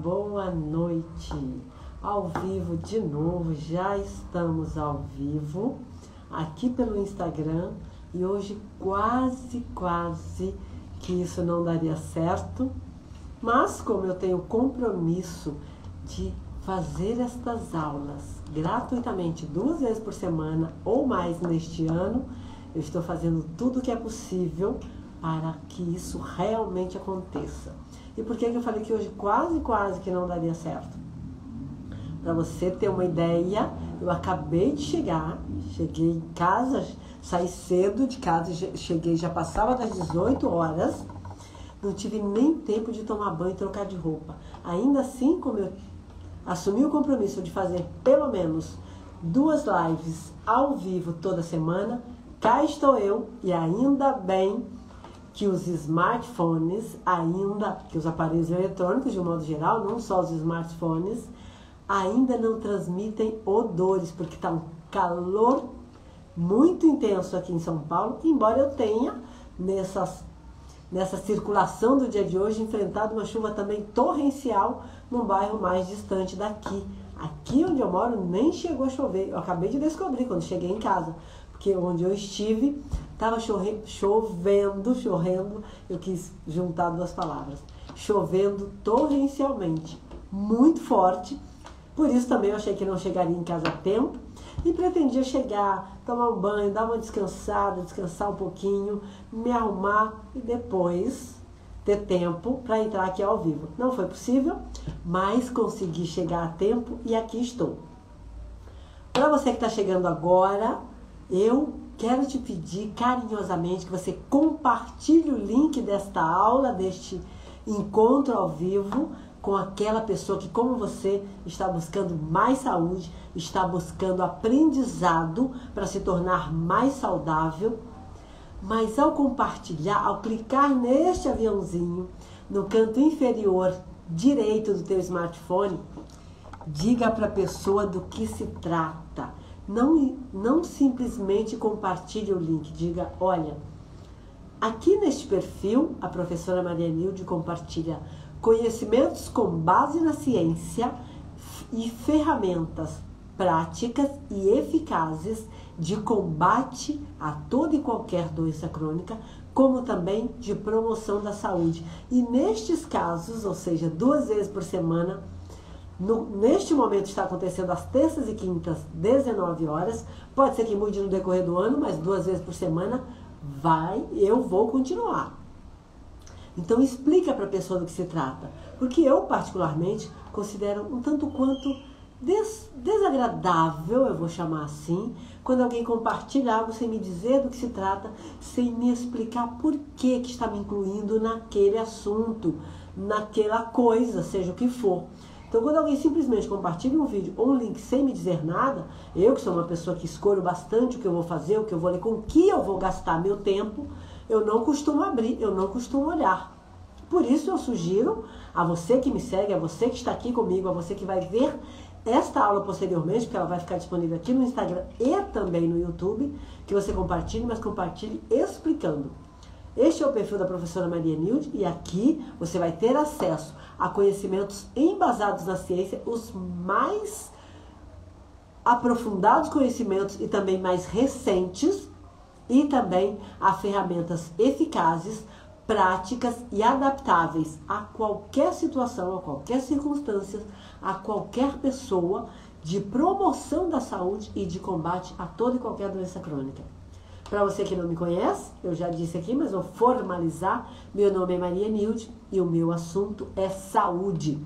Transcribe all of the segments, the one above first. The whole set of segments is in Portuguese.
boa noite. Ao vivo de novo, já estamos ao vivo aqui pelo Instagram e hoje quase que isso não daria certo, mas como eu tenho compromisso de fazer estas aulas gratuitamente 2 vezes por semana ou mais neste ano, eu estou fazendo tudo o que é possível para que isso realmente aconteça. E por que eu falei que hoje quase que não daria certo? Para você ter uma ideia, eu acabei de cheguei em casa, saí cedo de casa, cheguei, já passava das 18 horas, não tive nem tempo de tomar banho e trocar de roupa. Ainda assim, como eu assumi o compromisso de fazer pelo menos 2 lives ao vivo toda semana, cá estou eu e ainda bem que os smartphones, que os aparelhos eletrônicos de um modo geral, não só os smartphones, ainda não transmitem odores, porque está um calor muito intenso aqui em São Paulo, embora eu tenha, nessa circulação do dia de hoje, enfrentado uma chuva também torrencial num bairro mais distante daqui. Aqui onde eu moro nem chegou a chover, eu acabei de descobrir quando cheguei em casa, porque onde eu estive estava chovendo, eu quis juntar 2 palavras, chovendo torrencialmente, muito forte. Por isso também eu achei que não chegaria em casa a tempo e pretendia chegar, tomar um banho, dar uma descansada, descansar um pouquinho, me arrumar e depois ter tempo para entrar aqui ao vivo. Não foi possível, mas consegui chegar a tempo e aqui estou. Para você que está chegando agora, eu quero te pedir carinhosamente que você compartilhe o link desta aula, deste encontro ao vivo, com aquela pessoa que, como você, está buscando mais saúde, está buscando aprendizado para se tornar mais saudável. Mas ao compartilhar, ao clicar neste aviãozinho, no canto inferior direito do teu smartphone, diga para a pessoa do que se trata. Não simplesmente compartilhe o link, diga, olha, aqui neste perfil, a professora Maria Nilde compartilha conhecimentos com base na ciência e ferramentas práticas e eficazes de combate a toda e qualquer doença crônica, como também de promoção da saúde. E nestes casos, ou seja, 2 vezes por semana, neste momento está acontecendo às terças e quintas, 19 horas, pode ser que mude no decorrer do ano, mas 2 vezes por semana eu vou continuar. Então explica para a pessoa do que se trata, porque eu particularmente considero um tanto quanto desagradável, eu vou chamar assim, quando alguém compartilha algo sem me dizer do que se trata, sem me explicar por que está me incluindo naquele assunto, naquela coisa, seja o que for. Então quando alguém simplesmente compartilha um vídeo ou um link sem me dizer nada, eu que sou uma pessoa que escolho bastante o que eu vou fazer, o que eu vou ler, com o que eu vou gastar meu tempo, eu não costumo abrir, eu não costumo olhar. Por isso eu sugiro a você que me segue, a você que está aqui comigo, a você que vai ver esta aula posteriormente, porque ela vai ficar disponível aqui no Instagram e também no YouTube, que você compartilhe, mas compartilhe explicando. Este é o perfil da professora Maria Nilde e aqui você vai ter acesso a conhecimentos embasados na ciência, os mais aprofundados conhecimentos e também mais recentes, e também a ferramentas eficazes, práticas e adaptáveis a qualquer situação, a qualquer circunstância, a qualquer pessoa, de promoção da saúde e de combate a toda e qualquer doença crônica. Para você que não me conhece, eu já disse aqui, mas vou formalizar, meu nome é Maria Nilde e o meu assunto é saúde.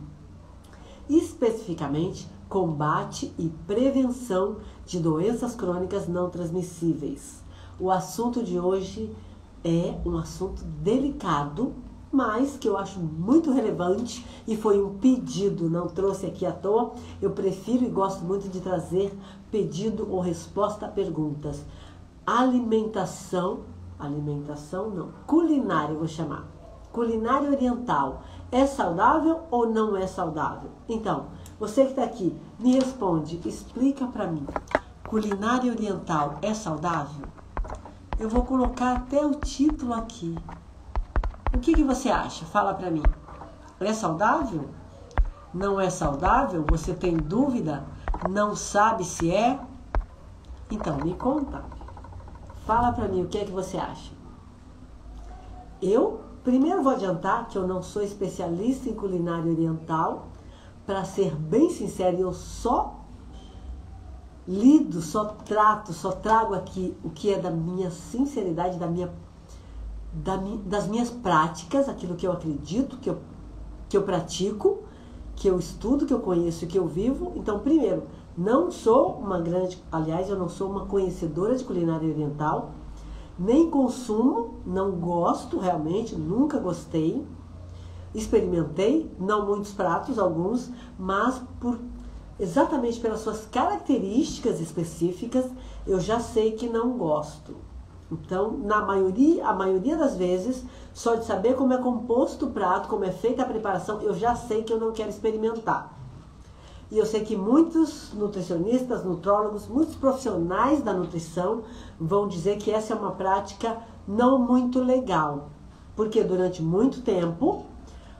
Especificamente, combate e prevenção de doenças crônicas não transmissíveis. O assunto de hoje é um assunto delicado, mas que eu acho muito relevante e foi um pedido, não trouxe aqui à toa. Eu prefiro e gosto muito de trazer pedido ou resposta a perguntas. Culinária eu vou chamar. Culinária oriental é saudável ou não é saudável? Então, você que está aqui, me responde, explica para mim. Culinária oriental é saudável? Eu vou colocar até o título aqui. O que você acha? Fala para mim. É saudável? não é saudável? Você tem dúvida? Não sabe se é? Então, me conta. Fala pra mim o que é que você acha. Eu, primeiro vou adiantar que eu não sou especialista em culinária oriental. Para ser bem sincero, eu só lido, só trago aqui o que é da minha sinceridade, das minhas práticas, aquilo que eu acredito, que eu pratico, que eu estudo, que eu conheço e que eu vivo. Então, primeiro, aliás, eu não sou uma conhecedora de culinária oriental, nem consumo, não gosto realmente, nunca gostei. Experimentei, não muitos pratos, alguns, mas exatamente pelas suas características específicas, eu já sei que não gosto. Então, a maioria das vezes, só de saber como é composto o prato, como é feita a preparação, eu já sei que eu não quero experimentar. E eu sei que muitos nutricionistas, nutrólogos, muitos profissionais da nutrição vão dizer que essa é uma prática não muito legal. Porque durante muito tempo,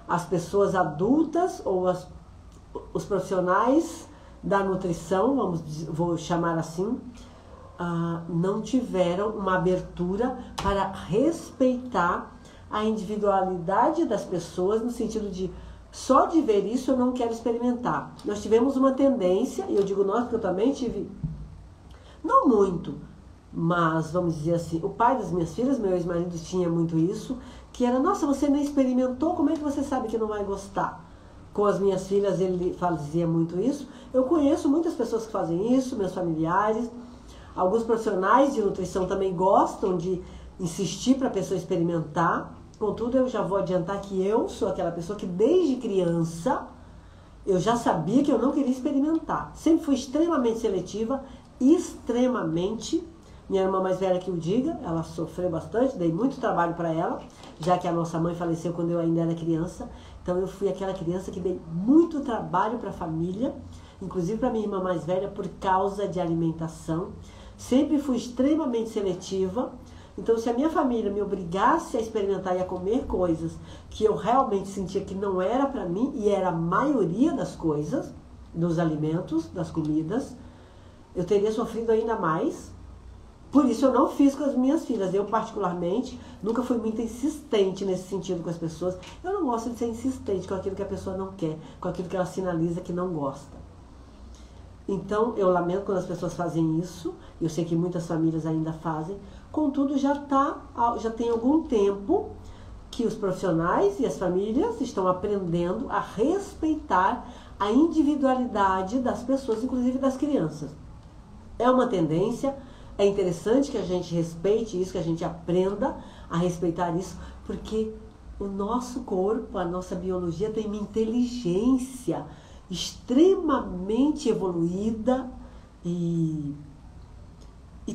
as pessoas adultas ou os profissionais da nutrição, vou chamar assim, não tiveram uma abertura para respeitar a individualidade das pessoas, no sentido de só de ver isso eu não quero experimentar. Nós tivemos uma tendência, e eu digo nós porque eu também tive, não muito, mas vamos dizer assim, o pai das minhas filhas, meu ex-marido, tinha muito isso, que era, nossa, você nem experimentou, como é que você sabe que não vai gostar? Com as minhas filhas ele fazia muito isso. Eu conheço muitas pessoas que fazem isso, meus familiares, alguns profissionais de nutrição também gostam de insistir para a pessoa experimentar. Contudo, eu já vou adiantar que eu sou aquela pessoa que desde criança eu já sabia que eu não queria experimentar. Sempre fui extremamente seletiva, extremamente. Minha irmã mais velha que o diga, ela sofreu bastante, dei muito trabalho para ela, já que a nossa mãe faleceu quando eu ainda era criança. Então eu fui aquela criança que dei muito trabalho para a família, inclusive para minha irmã mais velha, por causa de alimentação. Sempre fui extremamente seletiva. Então, se a minha família me obrigasse a experimentar e a comer coisas que eu realmente sentia que não era para mim, e era a maioria das coisas, dos alimentos, das comidas, eu teria sofrido ainda mais. Por isso eu não fiz com as minhas filhas. Eu, particularmente, nunca fui muito insistente nesse sentido com as pessoas. Eu não gosto de ser insistente com aquilo que a pessoa não quer, com aquilo que ela sinaliza que não gosta. Então, eu lamento quando as pessoas fazem isso. Eu sei que muitas famílias ainda fazem. Contudo, já tem algum tempo que os profissionais e as famílias estão aprendendo a respeitar a individualidade das pessoas, inclusive das crianças. É uma tendência, é interessante que a gente respeite isso, que a gente aprenda a respeitar isso, porque o nosso corpo, a nossa biologia tem uma inteligência extremamente evoluída e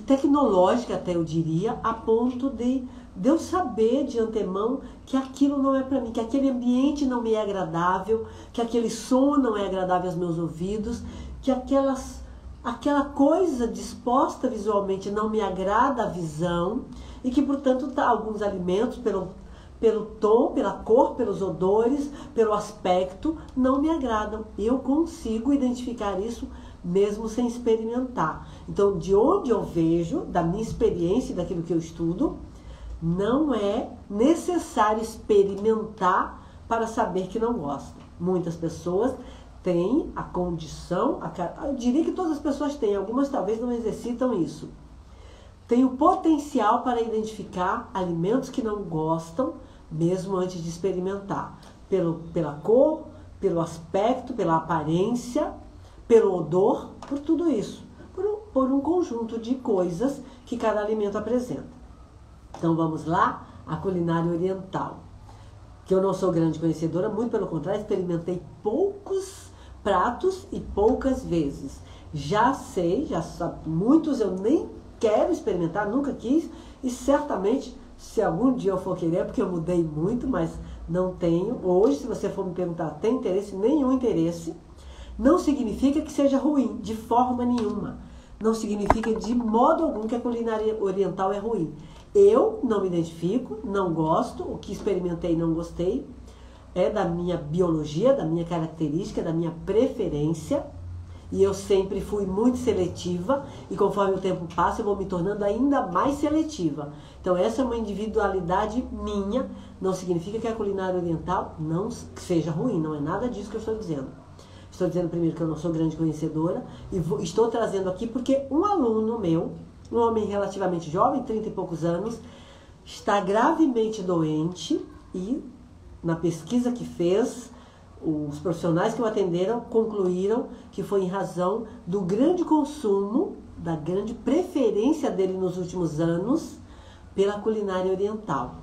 tecnológica, até eu diria, a ponto de eu saber de antemão que aquilo não é para mim, que aquele ambiente não me é agradável, que aquele som não é agradável aos meus ouvidos, que aquela coisa disposta visualmente não me agrada a visão e que, portanto, alguns alimentos, pelo tom, pela cor, pelos odores, pelo aspecto, não me agradam. Eu consigo identificar isso mesmo sem experimentar. Então, de onde eu vejo, da minha experiência e daquilo que eu estudo, não é necessário experimentar para saber que não gosta. Muitas pessoas têm a condição, eu diria que todas as pessoas têm, algumas talvez não exercitam isso. Tem o potencial para identificar alimentos que não gostam, mesmo antes de experimentar. Pela cor, pelo aspecto, pela aparência, pelo odor, por tudo isso. Por um conjunto de coisas que cada alimento apresenta. Então vamos lá, a culinária oriental. Que eu não sou grande conhecedora, muito pelo contrário, experimentei poucos pratos e poucas vezes. Já sei, muitos eu nem quero experimentar, nunca quis, e certamente, se algum dia eu for querer, porque eu mudei muito, mas não tenho. Hoje, se você for me perguntar, tem interesse? Nenhum interesse. Não significa que seja ruim, de forma nenhuma. Não significa de modo algum que a culinária oriental é ruim. Eu não me identifico, não gosto, o que experimentei não gostei. é da minha biologia, da minha característica, da minha preferência. E eu sempre fui muito seletiva, e conforme o tempo passa eu vou me tornando ainda mais seletiva. Então essa é uma individualidade minha, não significa que a culinária oriental não seja ruim, não é nada disso que eu estou dizendo. Estou dizendo primeiro que eu não sou grande conhecedora, e estou trazendo aqui porque um aluno meu, um homem relativamente jovem, 30 e poucos anos, está gravemente doente e na pesquisa que fez, os profissionais que o atenderam concluíram que foi em razão do grande consumo, da grande preferência dele nos últimos anos pela culinária oriental.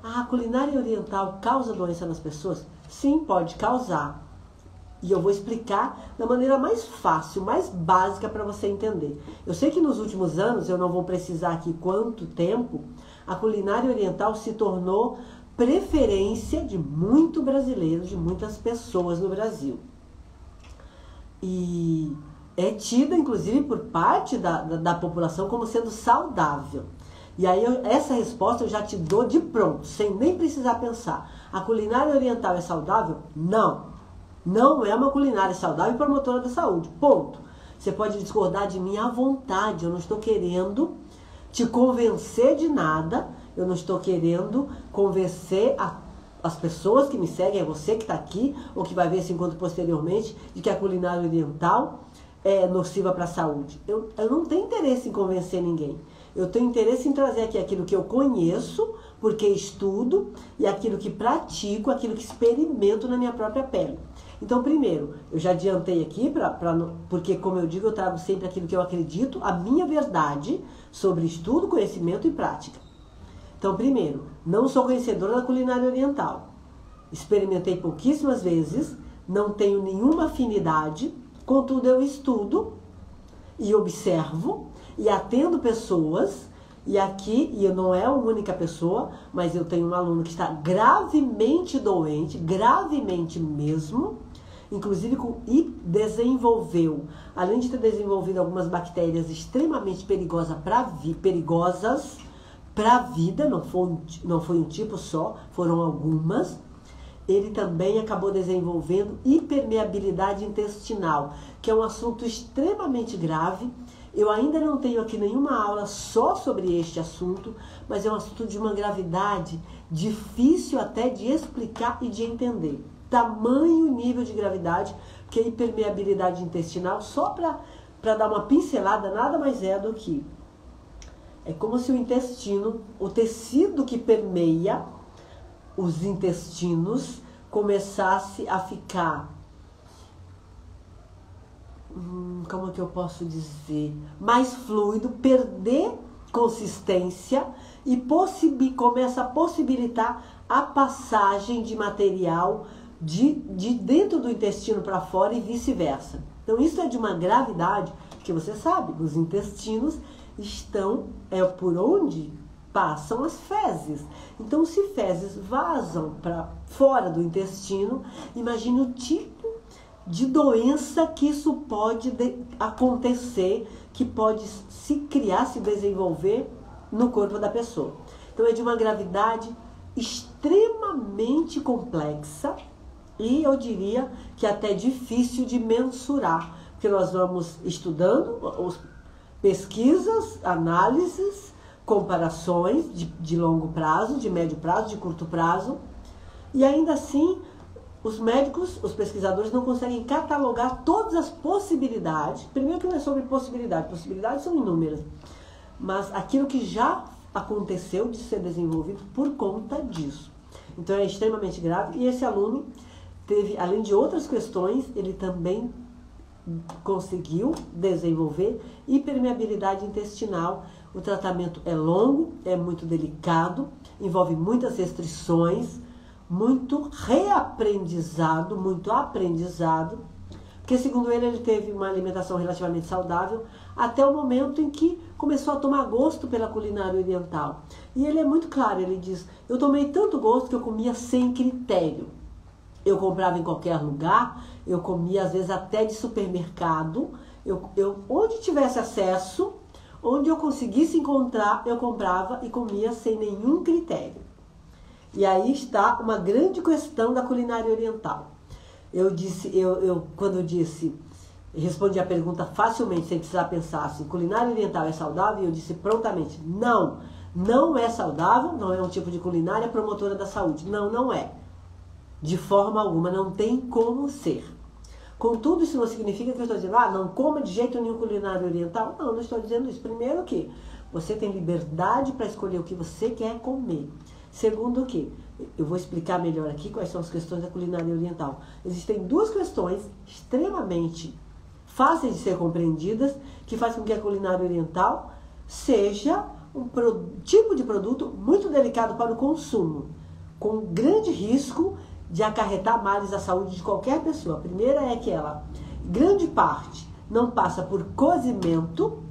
A culinária oriental causa doença nas pessoas? Sim, pode causar. E eu vou explicar da maneira mais fácil, mais básica para você entender. Eu sei que nos últimos anos, eu não vou precisar aqui quanto tempo, a culinária oriental se tornou preferência de muito brasileiro, de muitas pessoas no Brasil. E é tida, inclusive, por parte da população como sendo saudável. E aí, essa resposta eu já te dou de pronto, sem nem precisar pensar. A culinária oriental é saudável? Não. Não é uma culinária saudável e promotora da saúde. Ponto. Você pode discordar de mim à vontade. Eu não estou querendo te convencer de nada. Eu não estou querendo convencer as pessoas que me seguem, é você que está aqui, ou que vai ver esse encontro posteriormente, de que a culinária oriental é nociva para a saúde. Eu não tenho interesse em convencer ninguém. Eu tenho interesse em trazer aqui aquilo que eu conheço, porque estudo, e aquilo que pratico, aquilo que experimento na minha própria pele. Então, primeiro, eu já adiantei aqui, porque, como eu digo, eu trago sempre aquilo que eu acredito, a minha verdade sobre estudo, conhecimento e prática. Então, primeiro, não sou conhecedora da culinária oriental. Experimentei pouquíssimas vezes, não tenho nenhuma afinidade, contudo eu estudo e observo e atendo pessoas, e aqui, e eu não é a única pessoa, mas eu tenho um aluno que está gravemente doente, gravemente mesmo, inclusive e desenvolveu, além de ter desenvolvido algumas bactérias extremamente perigosas para a vida, não foi um tipo só, foram algumas. Ele também acabou desenvolvendo hipermeabilidade intestinal, que é um assunto extremamente grave. Eu ainda não tenho aqui nenhuma aula só sobre este assunto, mas é um assunto de uma gravidade difícil até de explicar e de entender. Tamanho nível de gravidade, que a hipermeabilidade intestinal, só para dar uma pincelada, nada mais é do que é como se o intestino, o tecido que permeia os intestinos, começasse a ficar, como que eu posso dizer, mais fluido, perder consistência e começa a possibilitar a passagem de material de dentro do intestino para fora e vice-versa. Então isso é de uma gravidade, que você sabe, os intestinos é por onde passam as fezes. Então, se fezes vazam para fora do intestino, imagine o tipo de doença que isso pode acontecer, que pode se criar, se desenvolver no corpo da pessoa. Então, é de uma gravidade extremamente complexa e eu diria que até difícil de mensurar, porque nós vamos estudando pesquisas, análises, comparações de longo prazo, de médio prazo, de curto prazo, e ainda assim os médicos, os pesquisadores não conseguem catalogar todas as possibilidades. Primeiro que não é sobre possibilidades são inúmeras, mas aquilo que já aconteceu de ser desenvolvido por conta disso. Então é extremamente grave, e esse aluno teve, além de outras questões, ele também conseguiu desenvolver hipermeabilidade intestinal. O tratamento é longo, é muito delicado, envolve muitas restrições, muito reaprendizado, muito aprendizado, porque segundo ele teve uma alimentação relativamente saudável até o momento em que começou a tomar gosto pela culinária oriental. E ele é muito claro, ele diz, eu tomei tanto gosto que eu comia sem critério. Eu comprava em qualquer lugar, eu comia às vezes até de supermercado, onde tivesse acesso, onde eu conseguisse encontrar, eu comprava e comia sem nenhum critério. E aí está uma grande questão da culinária oriental. Quando eu disse, respondi a pergunta facilmente, sem precisar pensar assim, culinária oriental é saudável? Eu disse prontamente, não, não é saudável, não é um tipo de culinária promotora da saúde. Não, não é. De forma alguma, não tem como ser. Contudo, isso não significa que eu estou dizendo, não coma de jeito nenhum culinária oriental. Não, não estou dizendo isso. Primeiro que você tem liberdade para escolher o que você quer comer. Segundo que, eu vou explicar melhor aqui quais são as questões da culinária oriental. Existem duas questões extremamente fáceis de ser compreendidas, que faz com que a culinária oriental seja um tipo de produto muito delicado para o consumo, com grande risco de acarretar males à saúde de qualquer pessoa. A primeira é que ela, grande parte, não passa por cozimento.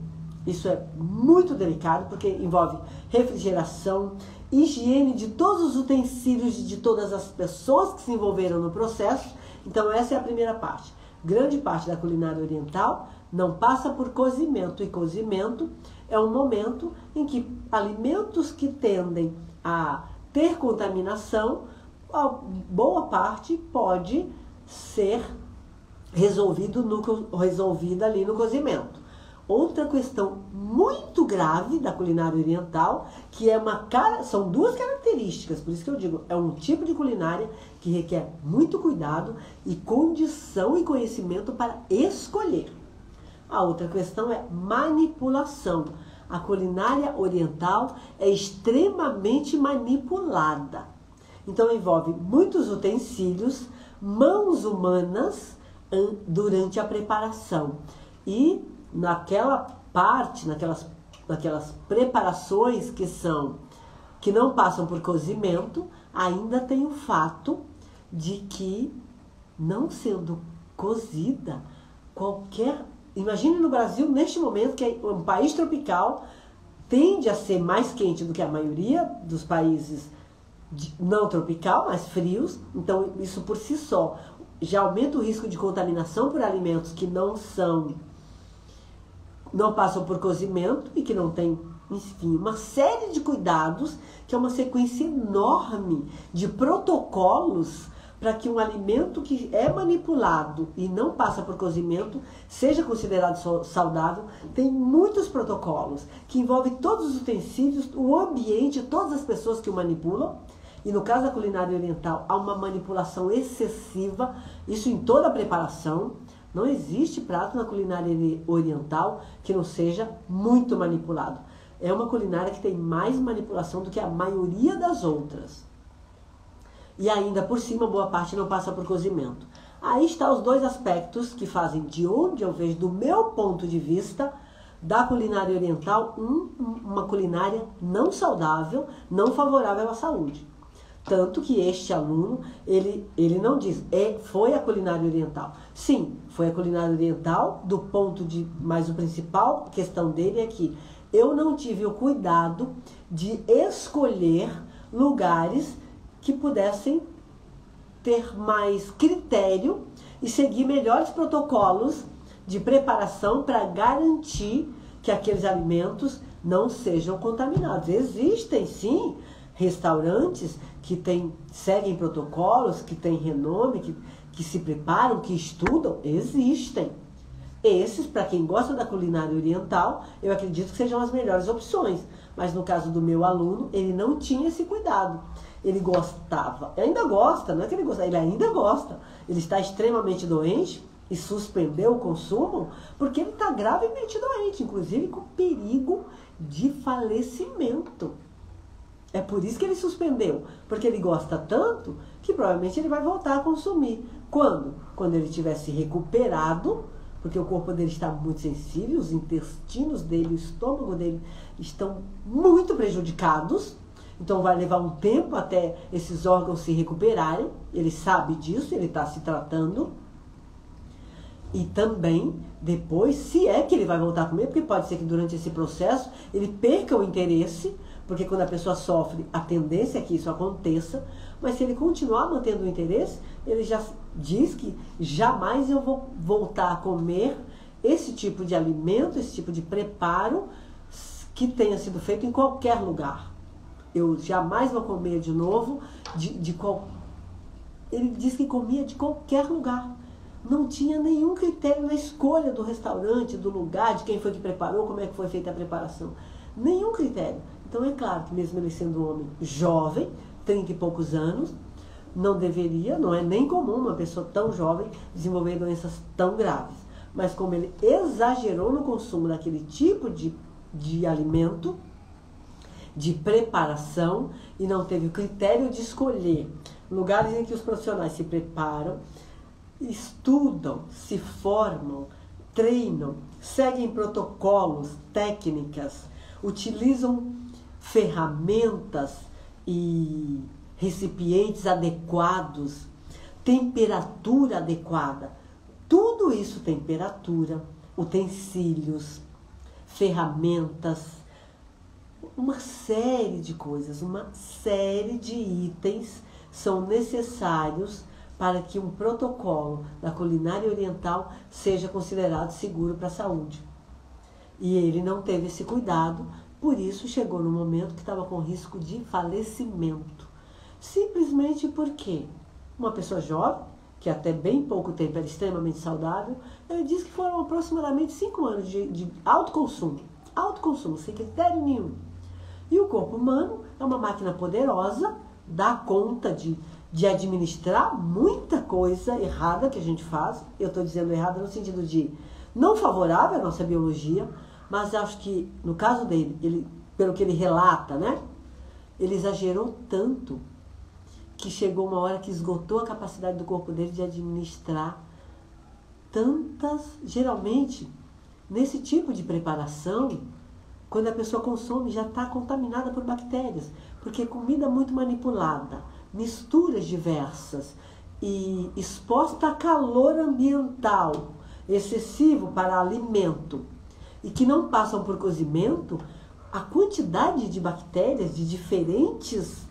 Isso é muito delicado, porque envolve refrigeração, higiene de todos os utensílios de todas as pessoas que se envolveram no processo. Então essa é a primeira parte. Grande parte da culinária oriental não passa por cozimento. E cozimento é um momento em que alimentos que tendem a ter contaminação, a boa parte pode ser resolvida ali no cozimento. Outra questão muito grave da culinária oriental, que é são duas características, por isso que eu digo, é um tipo de culinária que requer muito cuidado e condição e conhecimento para escolher. A outra questão é manipulação. A culinária oriental é extremamente manipulada. Então envolve muitos utensílios, mãos humanas durante a preparação. E naquelas preparações que não passam por cozimento, ainda tem o fato de que, não sendo cozida, imagine no Brasil, neste momento, que é um país tropical, tende a ser mais quente do que a maioria dos países não tropical, mais frios. Então isso por si só já aumenta o risco de contaminação por alimentos que não passam por cozimento e que não tem, enfim, uma série de cuidados, que é uma sequência enorme de protocolos para que um alimento que é manipulado e não passa por cozimento seja considerado saudável. Tem muitos protocolos que envolvem todos os utensílios, o ambiente, todas as pessoas que o manipulam. E no caso da culinária oriental, há uma manipulação excessiva, isso em toda a preparação. Não existe prato na culinária oriental que não seja muito manipulado. É uma culinária que tem mais manipulação do que a maioria das outras. E ainda por cima, boa parte não passa por cozimento. Aí estão os dois aspectos que fazem, de onde eu vejo, do meu ponto de vista, da culinária oriental, uma culinária não saudável, não favorável à saúde. Tanto que este aluno, ele não diz, foi a culinária oriental. Sim, foi a culinária oriental, mas o principal questão dele é que eu não tive o cuidado de escolher lugares que pudessem ter mais critério e seguir melhores protocolos de preparação para garantir que aqueles alimentos não sejam contaminados. Existem, sim, restaurantes que seguem protocolos, que têm renome, que se preparam, que estudam, existem. Esses, para quem gosta da culinária oriental, eu acredito que sejam as melhores opções. Mas no caso do meu aluno, ele não tinha esse cuidado. Ele gostava, ainda gosta, não é que ele gosta, ele ainda gosta. Ele está extremamente doente e suspendeu o consumo porque ele está gravemente doente, inclusive com perigo de falecimento. É por isso que ele suspendeu, porque ele gosta tanto que provavelmente ele vai voltar a consumir. Quando? Quando ele tiver se recuperado, porque o corpo dele está muito sensível, os intestinos dele, o estômago dele estão muito prejudicados. Então vai levar um tempo até esses órgãos se recuperarem. Ele sabe disso, ele está se tratando. E também, depois, se é que ele vai voltar a comer, porque pode ser que durante esse processo ele perca o interesse, porque quando a pessoa sofre, a tendência é que isso aconteça. Mas se ele continuar mantendo o interesse, ele já diz que jamais eu vou voltar a comer esse tipo de alimento, esse tipo de preparo que tenha sido feito em qualquer lugar. eu jamais vou comer de novo Ele disse que comia de qualquer lugar. Não tinha nenhum critério na escolha do restaurante, do lugar, de quem foi que preparou, como é que foi feita a preparação. Nenhum critério. Então é claro que mesmo ele sendo um homem jovem, 30 e poucos anos, não deveria, não é nem comum uma pessoa tão jovem desenvolver doenças tão graves. Mas como ele exagerou no consumo daquele tipo de alimento, de preparação, e não teve o critério de escolher lugares em que os profissionais se preparam, estudam, se formam, treinam, seguem protocolos, técnicas, utilizam ferramentas e recipientes adequados, temperatura adequada. Tudo isso, temperatura, utensílios, ferramentas, uma série de coisas, uma série de itens são necessários para que um protocolo da culinária oriental seja considerado seguro para a saúde. E ele não teve esse cuidado, por isso chegou no momento que estava com risco de falecimento. Simplesmente porque uma pessoa jovem, que até bem pouco tempo era extremamente saudável, ele disse que foram aproximadamente 5 anos de autoconsumo, sem critério nenhum. E o corpo humano é uma máquina poderosa, dá conta de administrar muita coisa errada que a gente faz. Eu estou dizendo errada no sentido de não favorável à nossa biologia, mas acho que no caso dele, pelo que ele relata, né, ele exagerou tanto que chegou uma hora que esgotou a capacidade do corpo dele de administrar tantas, geralmente, nesse tipo de preparação, quando a pessoa consome, já está contaminada por bactérias, porque comida muito manipulada, misturas diversas e exposta a calor ambiental excessivo para alimento e que não passam por cozimento, a quantidade de bactérias de diferentes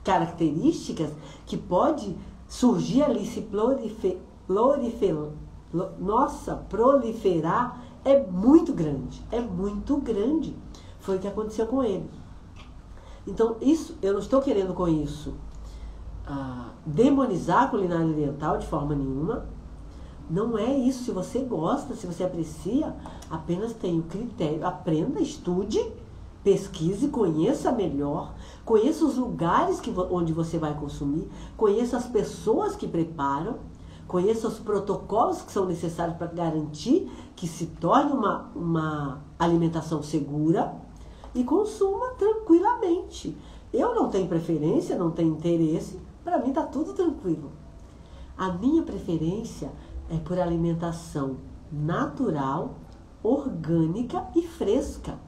características que pode surgir ali, se proliferar, é muito grande, Foi o que aconteceu com ele. Então, isso, eu não estou querendo com isso demonizar a culinária oriental de forma nenhuma. Não é isso. Se você gosta, se você aprecia, apenas tenha o critério. Aprenda, estude, pesquise, conheça melhor, conheça os lugares onde você vai consumir, conheça as pessoas que preparam, conheça os protocolos que são necessários para garantir que se torne uma alimentação segura e consuma tranquilamente. Eu não tenho preferência, não tenho interesse, para mim está tudo tranquilo. A minha preferência é por alimentação natural, orgânica e fresca,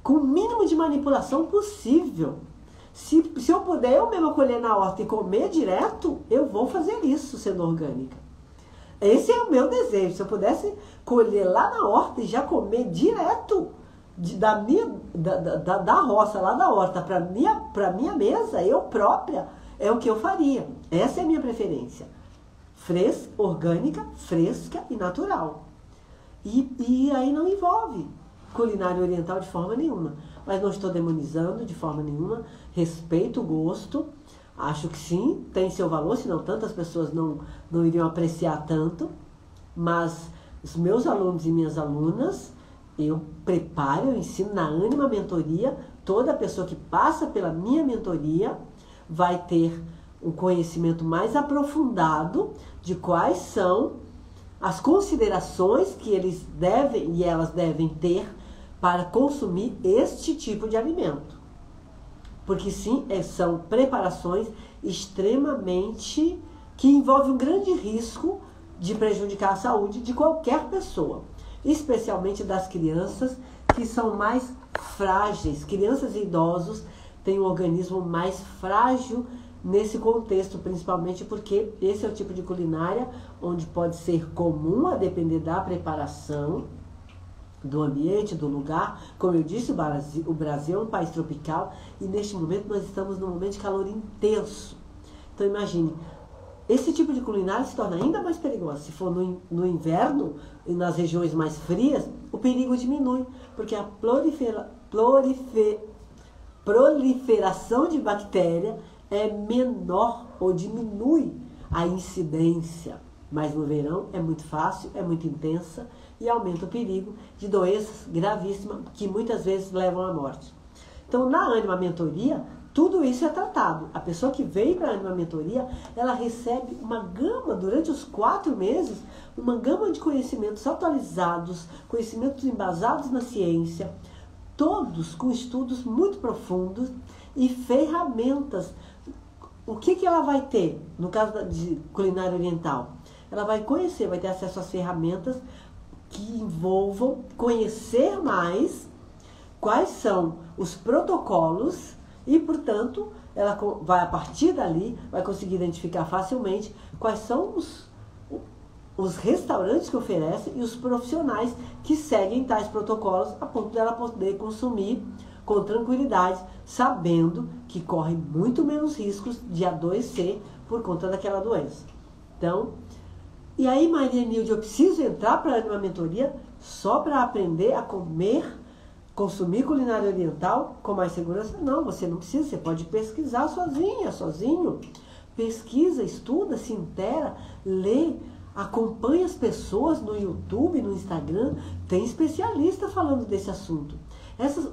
com o mínimo de manipulação possível. Se eu puder eu mesma colher na horta e comer direto, eu vou fazer isso sendo orgânica. Esse é o meu desejo. Se eu pudesse colher lá na horta e já comer direto da roça, lá da horta, para minha mesa, eu própria, é o que eu faria. Essa é a minha preferência. Fresca, orgânica, fresca e natural. E aí não envolve culinária oriental de forma nenhuma. Mas não estou demonizando de forma nenhuma. Respeito o gosto. Acho que sim, tem seu valor, senão tantas pessoas não iriam apreciar tanto. Mas os meus alunos e minhas alunas, eu preparo, eu ensino na Ânima Mentoria. Toda pessoa que passa pela minha mentoria vai ter um conhecimento mais aprofundado de quais são as considerações que eles devem e elas devem ter para consumir este tipo de alimento. Porque sim, são preparações extremamente que envolvem um grande risco de prejudicar a saúde de qualquer pessoa, especialmente das crianças que são mais frágeis. Crianças e idosos têm um organismo mais frágil nesse contexto, principalmente porque esse é o tipo de culinária onde pode ser comum, a depender da preparação, do ambiente, do lugar. Como eu disse, o Brasil é um país tropical e neste momento nós estamos num momento de calor intenso. Então imagine, esse tipo de culinária se torna ainda mais perigosa. Se for no inverno e nas regiões mais frias, o perigo diminui, porque a proliferação de bactéria é menor ou diminui a incidência. Mas no verão é muito fácil, é muito intensa e aumenta o perigo de doenças gravíssimas que muitas vezes levam à morte. Então, na Ânima Mentoria, tudo isso é tratado. A pessoa que vem para a Ânima Mentoria, ela recebe uma gama, durante os 4 meses, uma gama de conhecimentos atualizados, conhecimentos embasados na ciência, todos com estudos muito profundos e ferramentas. O que ela vai ter, no caso de culinária oriental? Ela vai conhecer, vai ter acesso às ferramentas que envolvam conhecer mais quais são os protocolos e, portanto, ela vai, a partir dali, vai conseguir identificar facilmente quais são os restaurantes que oferecem e os profissionais que seguem tais protocolos a ponto dela poder consumir com tranquilidade, sabendo que corre muito menos riscos de adoecer por conta daquela doença. Então, e aí, Maria Nilde, eu preciso entrar para a mentoria só para aprender a comer, consumir culinária oriental com mais segurança? Não, você não precisa, você pode pesquisar sozinha, sozinho. Pesquisa, estuda, se intera, lê, acompanha as pessoas no YouTube, no Instagram, tem especialista falando desse assunto.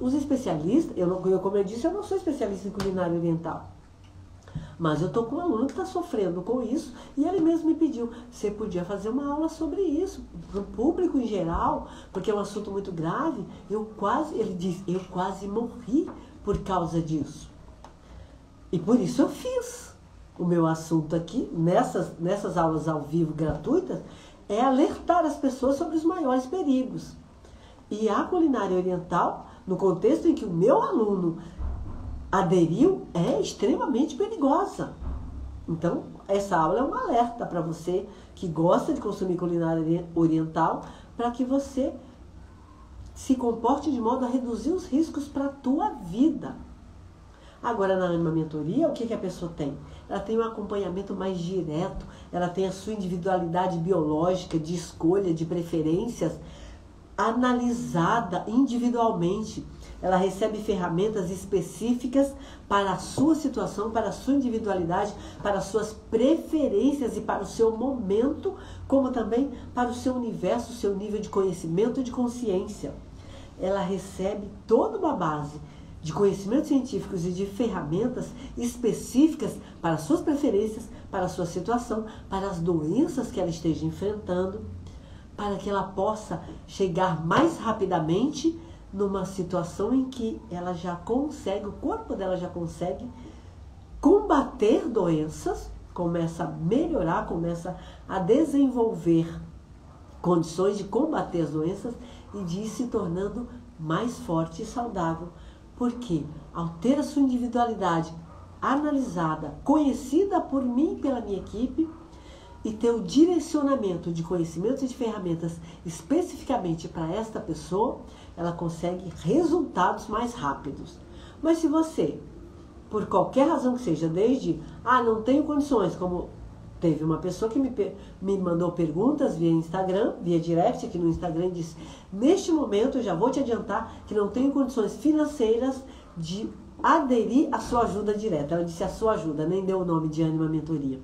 Os especialistas, como eu disse, eu não sou especialista em culinária oriental. Mas eu estou com um aluno que está sofrendo com isso e ele mesmo me pediu, você podia fazer uma aula sobre isso, para o público em geral, porque é um assunto muito grave. Ele diz, eu quase morri por causa disso. E por isso eu fiz. O meu assunto aqui, nessas aulas ao vivo gratuitas, é alertar as pessoas sobre os maiores perigos. E a culinária oriental, no contexto em que o meu aluno aderiu, é extremamente perigosa. Então, essa aula é um alerta para você que gosta de consumir culinária oriental, para que você se comporte de modo a reduzir os riscos para a tua vida. Agora, na Ânima Mentoria, o que a pessoa tem? Ela tem um acompanhamento mais direto, ela tem a sua individualidade biológica, de escolha, de preferências, analisada individualmente. Ela recebe ferramentas específicas para a sua situação, para a sua individualidade, para as suas preferências e para o seu momento, como também para o seu universo, o seu nível de conhecimento e de consciência. Ela recebe toda uma base de conhecimentos científicos e de ferramentas específicas para as suas preferências, para a sua situação, para as doenças que ela esteja enfrentando, para que ela possa chegar mais rapidamente numa situação em que ela já consegue, o corpo dela já consegue combater doenças, começa a melhorar, começa a desenvolver condições de combater as doenças e de ir se tornando mais forte e saudável. Porque ao ter a sua individualidade analisada, conhecida por mim e pela minha equipe, e ter o direcionamento de conhecimentos e de ferramentas especificamente para esta pessoa, ela consegue resultados mais rápidos. Mas se você, por qualquer razão que seja, desde, não tenho condições, como teve uma pessoa que me mandou perguntas via Instagram, via direct aqui no Instagram, e disse, neste momento eu já vou te adiantar que não tenho condições financeiras de aderir à sua ajuda direta. Ela disse a sua ajuda, nem deu o nome de Ânima Mentoria.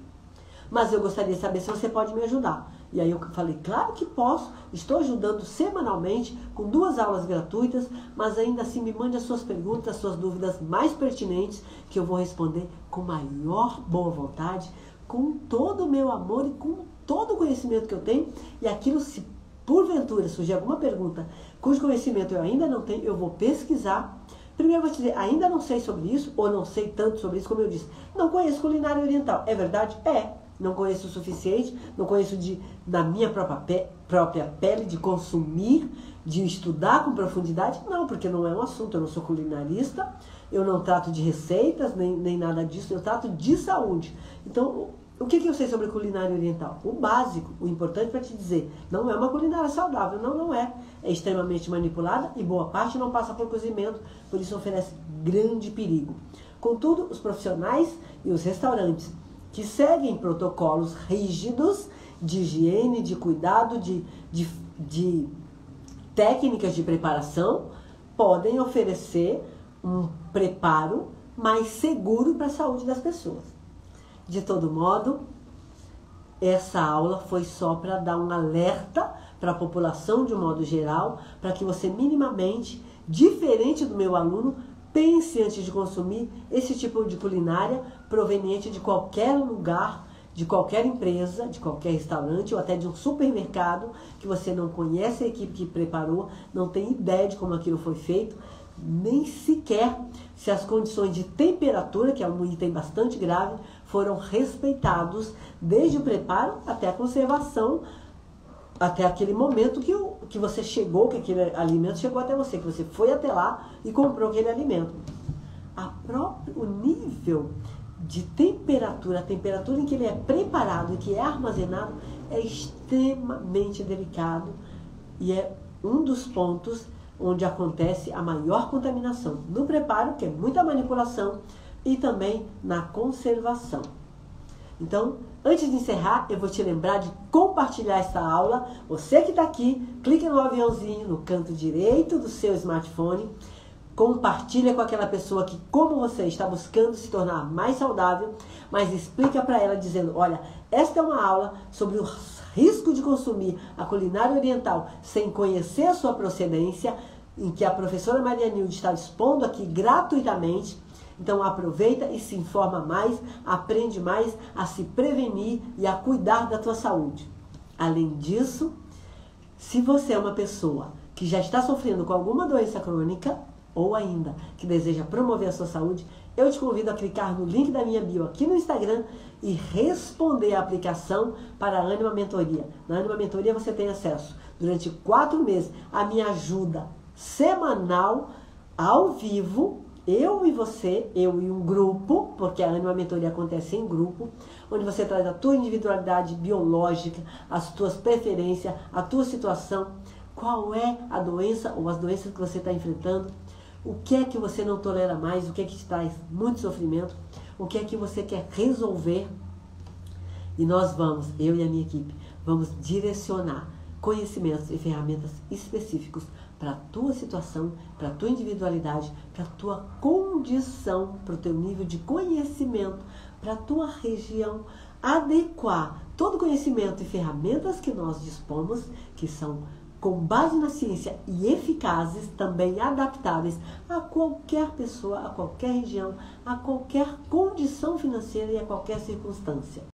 Mas eu gostaria de saber se você pode me ajudar. E aí eu falei, claro que posso, estou ajudando semanalmente, com 2 aulas gratuitas, mas ainda assim me mande as suas perguntas, as suas dúvidas mais pertinentes, que eu vou responder com maior boa vontade, com todo o meu amor e com todo o conhecimento que eu tenho. E aquilo, se porventura surgir alguma pergunta cujo conhecimento eu ainda não tenho, eu vou pesquisar. Primeiro eu vou te dizer, ainda não sei sobre isso, ou não sei tanto sobre isso, como eu disse. Não conheço culinária oriental. É verdade? É. Não conheço o suficiente, não conheço da minha própria pele, de consumir, de estudar com profundidade. Não, porque não é um assunto, eu não sou culinarista, eu não trato de receitas, nem nada disso, eu trato de saúde. Então, o que eu sei sobre culinária oriental? O básico, o importante para te dizer, não é uma culinária saudável, não é. É extremamente manipulada e boa parte não passa por cozimento, por isso oferece grande perigo. Contudo, os profissionais e os restaurantes que seguem protocolos rígidos de higiene, de cuidado, de técnicas de preparação, podem oferecer um preparo mais seguro para a saúde das pessoas. De todo modo, essa aula foi só para dar um alerta para a população de um modo geral, para que você minimamente, diferente do meu aluno, pense antes de consumir esse tipo de culinária proveniente de qualquer lugar, de qualquer empresa, de qualquer restaurante ou até de um supermercado que você não conhece a equipe que preparou, não tem ideia de como aquilo foi feito, nem sequer se as condições de temperatura, que é um item bastante grave, foram respeitados desde o preparo até a conservação, até aquele momento que você chegou, que aquele alimento chegou até você, que você foi até lá e comprou aquele alimento. O nível de temperatura, a temperatura em que ele é preparado e que é armazenado, é extremamente delicado e é um dos pontos onde acontece a maior contaminação. No preparo, que é muita manipulação, e também na conservação. Então, antes de encerrar, eu vou te lembrar de compartilhar essa aula. Você que está aqui, clique no aviãozinho no canto direito do seu smartphone, compartilha com aquela pessoa que, como você, está buscando se tornar mais saudável, mas explica para ela dizendo, olha, esta é uma aula sobre o risco de consumir a culinária oriental sem conhecer a sua procedência, em que a professora Maria Nilde está expondo aqui gratuitamente. Então aproveita e se informa mais, aprende mais a se prevenir e a cuidar da tua saúde. Além disso, se você é uma pessoa que já está sofrendo com alguma doença crônica, ou ainda que deseja promover a sua saúde, eu te convido a clicar no link da minha bio aqui no Instagram e responder a aplicação para a Anima Mentoria. Na Anima Mentoria você tem acesso durante 4 meses à minha ajuda semanal, ao vivo, eu e você, eu e um grupo, porque a Anima Mentoria acontece em grupo, onde você traz a tua individualidade biológica, as tuas preferências, a tua situação, qual é a doença ou as doenças que você está enfrentando, o que é que você não tolera mais, o que é que te traz muito sofrimento, o que é que você quer resolver. E nós vamos, eu e a minha equipe, vamos direcionar conhecimentos e ferramentas específicos para a tua situação, para a tua individualidade, para a tua condição, para o teu nível de conhecimento, para a tua região, adequar todo o conhecimento e ferramentas que nós dispomos, que são com base na ciência e eficazes, também adaptáveis a qualquer pessoa, a qualquer região, a qualquer condição financeira e a qualquer circunstância.